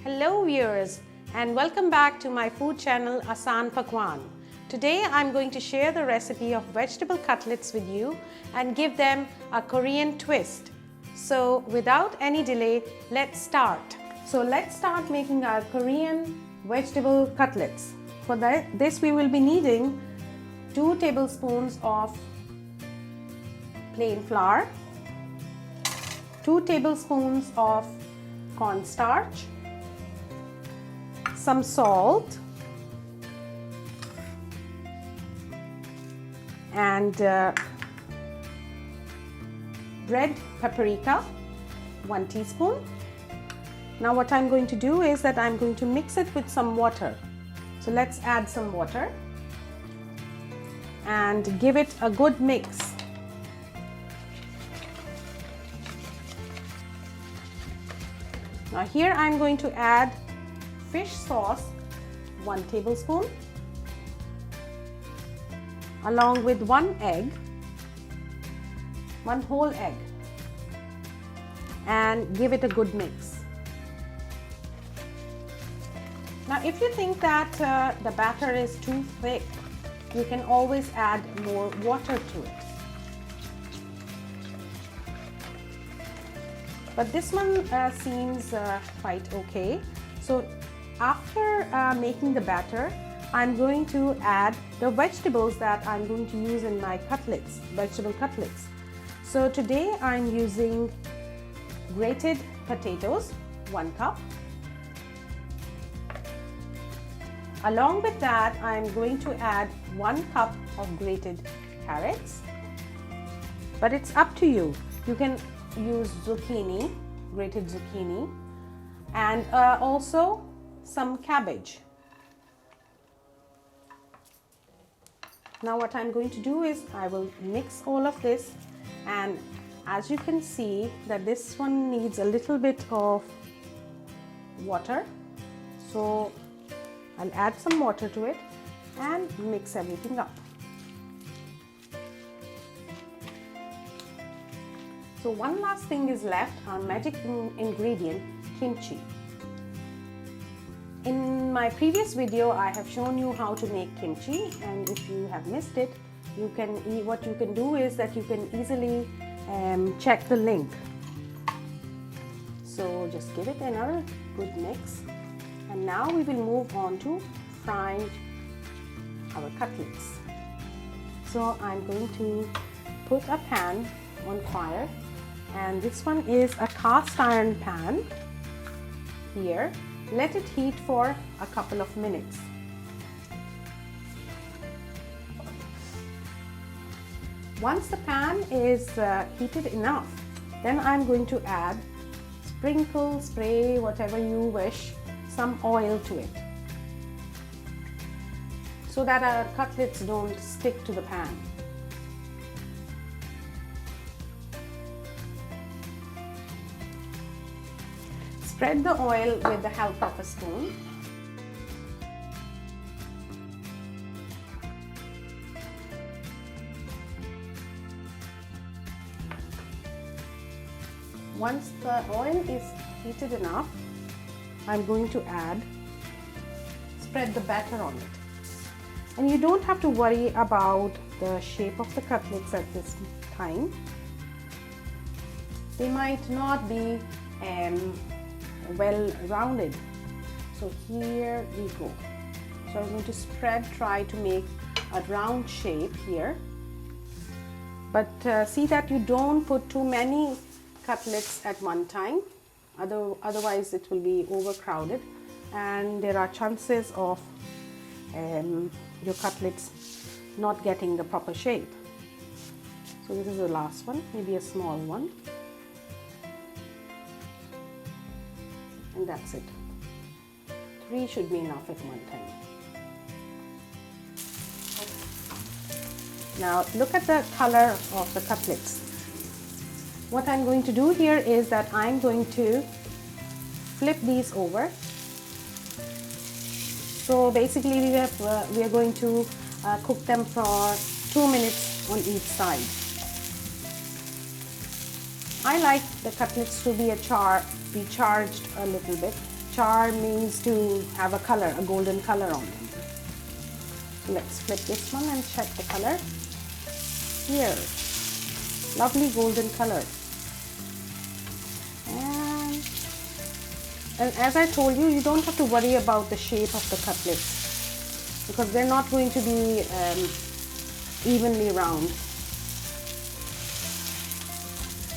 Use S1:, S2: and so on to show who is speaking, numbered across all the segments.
S1: Hello viewers and welcome back to my food channel Aasan Pakwan. Today I'm going to share the recipe of vegetable cutlets with you and give them a Korean twist. So without any delay, let's start. So let's start making our Korean vegetable cutlets. For this we will be needing 2 tablespoons of plain flour, 2 tablespoons of cornstarch, some salt and red paprika, 1 teaspoon. Now what I'm going to do is that I'm going to mix it with some water. So let's add some water and give it a good mix. Now here I'm going to add fish sauce, 1 tablespoon, along with 1 egg, 1 whole egg, and give it a good mix. Now if you think that the batter is too thick, you can always add more water to it. But this one seems quite okay. So after making the batter, I'm going to add the vegetables that I'm going to use in my cutlets, vegetable cutlets. So today I'm using grated potatoes, 1 cup. Along with that, I'm going to add 1 cup of grated carrots. But it's up to you. You can use zucchini, grated zucchini, and also some cabbage. Now what I'm going to do is I will mix all of this, and as you can see that this one needs a little bit of water, so I'll add some water to it and mix everything up. So one last thing is left, our magic ingredient, kimchi. In my previous video, I have shown you how to make kimchi, and if you have missed it, what you can do is that you can easily check the link. So just give it another good mix, and now we will move on to frying our cutlets. So I'm going to put a pan on fire, and this one is a cast iron pan here. Let it heat for a couple of minutes. Once the pan is heated enough, then I'm going to add, sprinkle, spray, whatever you wish, some oil to it, so that our cutlets don't stick to the pan. Spread the oil with the help of a spoon. Once the oil is heated enough, I'm going to spread the batter on it. And you don't have to worry about the shape of the cutlets at this time. They might not be well rounded. So here we go. So I'm going to try to make a round shape here. But see that you don't put too many cutlets at one time. Otherwise it will be overcrowded and there are chances of your cutlets not getting the proper shape. So this is the last one, maybe a small one. And that's it. 3 should be enough at one time. Now look at the color of the cutlets. What I'm going to do here is that I'm going to flip these over. So basically we are going to cook them for 2 minutes on each side. I like the cutlets to be charged a little bit, char means to have a color, a golden color on them. So let's flip this one and check the color. Here, lovely golden color. And as I told you, you don't have to worry about the shape of the cutlets because they're not going to be evenly round.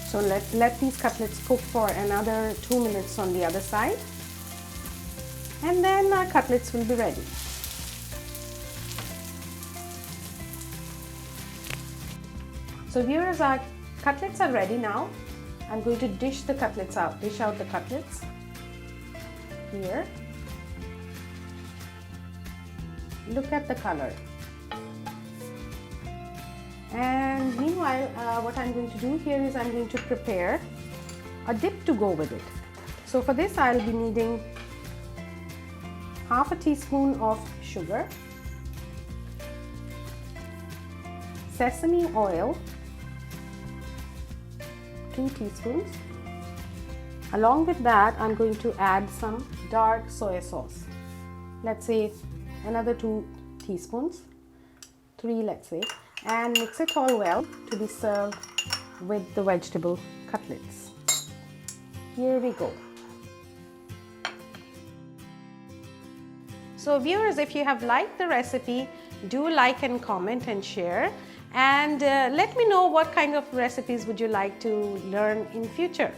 S1: So let these cutlets cook for another 2 minutes on the other side, and then our cutlets will be ready. So viewers, our cutlets are ready now. I'm going to dish out the cutlets. Here, look at the color. And meanwhile, what I'm going to do here is I'm going to prepare a dip to go with it. So for this, I'll be needing half a teaspoon of sugar, sesame oil, 2 teaspoons. Along with that, I'm going to add some dark soy sauce. Let's say another 2 teaspoons, 3 let's say, and mix it all well to be served with the vegetable cutlets. Here we go. So viewers, if you have liked the recipe, do like and comment and share, and let me know what kind of recipes would you like to learn in future.